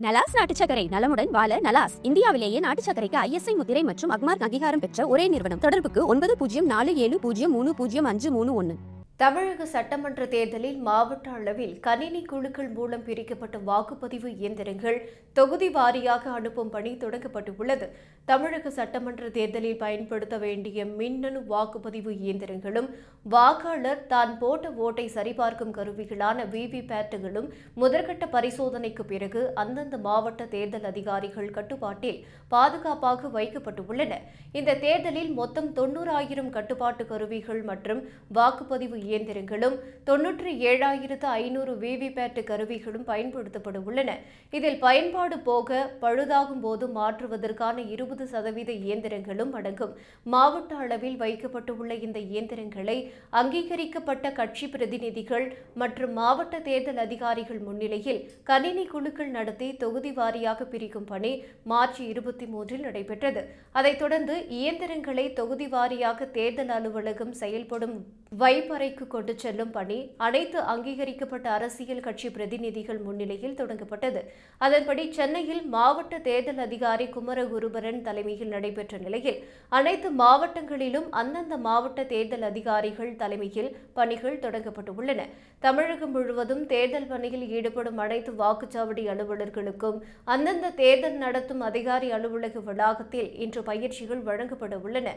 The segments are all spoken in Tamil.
நலாஸ் நாட்டு சர்க்கரை நலமுடன் வாழ நலாஸ் இந்தியாவிலேயே நாட்டு சர்க்கரைக்கு ISI முத்திரை மற்றும் அக்மார்க் அங்கீகாரம் பெற்ற ஒரே நிறுவனம். தொடர்புக்கு 9047033531. தமிழக சட்டமன்ற தேர்தலில் மாவட்ட அளவில் கணினி குழுக்கள் மூலம் பிரிக்கப்பட்ட வாக்குப்பதிவு இயந்திரங்கள் தொகுதி வாரியாக அனுப்பும் பணி தொடங்கப்பட்டுள்ளது. தமிழக சட்டமன்ற தேர்தலில் பயன்படுத்த வேண்டிய மின்னணு வாக்குப்பதிவு இயந்திரங்களும் வாக்காளர் தான் போட்ட ஓட்டை சரிபார்க்கும் கருவிகளான VVPATகளும் முதற்கட்ட பரிசோதனைக்கு பிறகு அந்தந்த மாவட்ட தேர்தல் அதிகாரிகள் கட்டுப்பாட்டில் பாதுகாப்பாக வைக்கப்பட்டுள்ளன. இந்த தேர்தலில் மொத்தம் 90,000 கட்டுப்பாட்டு கருவிகள் மற்றும் வாக்குப்பதிவு இயந்திரங்களும் 97,500 VVPAT கருவிகளும் பயன்படுத்தப்பட உள்ளன. இதில் பயன்பாடு போக பழுதாகும் போது மாற்றுவதற்கான 20% இயந்திரங்களும் அடங்கும். மாவட்ட அளவில் வைக்கப்பட்டுள்ள இந்த இயந்திரங்களை அங்கீகரிக்கப்பட்ட கட்சி பிரதிநிதிகள் மற்றும் மாவட்ட தேர்தல் அதிகாரிகள் முன்னிலையில் கணினி குழுக்கள் நடத்தி தொகுதி வாரியாக பிரிக்கும் பணி மார்ச் 23 நடைபெற்றது. அதைத் தொடர்ந்து இயந்திரங்களை தொகுதி வாரியாக தேர்தல் அலுவலகம் செயல்படும் வைப்பறைக்கு கொண்டு செல்லும் பணி அனைத்து அங்கீகரிக்கப்பட்ட அரசியல் கட்சி பிரதிநிதிகள் முன்னிலையில் தொடங்கப்பட்டது. அதன்படி சென்னையில் மாவட்ட தேர்தல் அதிகாரி குமரகுருபரன் தலைமையில் நடைபெற்ற நிலையில் அனைத்து மாவட்டங்களிலும் அந்தந்த மாவட்ட தேர்தல் அதிகாரிகள் தலைமையில் பணிகள் தொடங்கப்பட்டுள்ளன. தமிழகம் முழுவதும் தேர்தல் பணியில் ஈடுபடும் அனைத்து வாக்குச்சாவடி அலுவலர்களுக்கும் அந்தந்த தேர்தல் நடத்தும் அதிகாரி அலுவலக வளாகத்தில் இன்று பயிற்சிகள் வழங்கப்பட உள்ளன.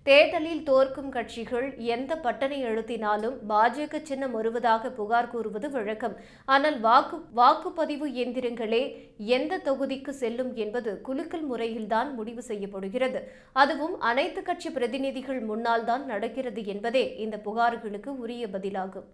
தேர்தலில் தோற்கும் கட்சிகள் எந்த பட்டனை அழுத்தினாலும் பாஜக சின்னம் வருவதாக புகார் கூறுவது வழக்கம். ஆனால் வாக்குப்பதிவு இயந்திரங்களே எந்த தொகுதிக்கு செல்லும் என்பது குலுக்கல் முறையில்தான் முடிவு செய்யப்படுகிறது. அதுவும் அனைத்து கட்சி பிரதிநிதிகள் முன்னால் தான் நடக்கிறது என்பதே இந்த புகார்களுக்கு உரிய பதிலாகும்.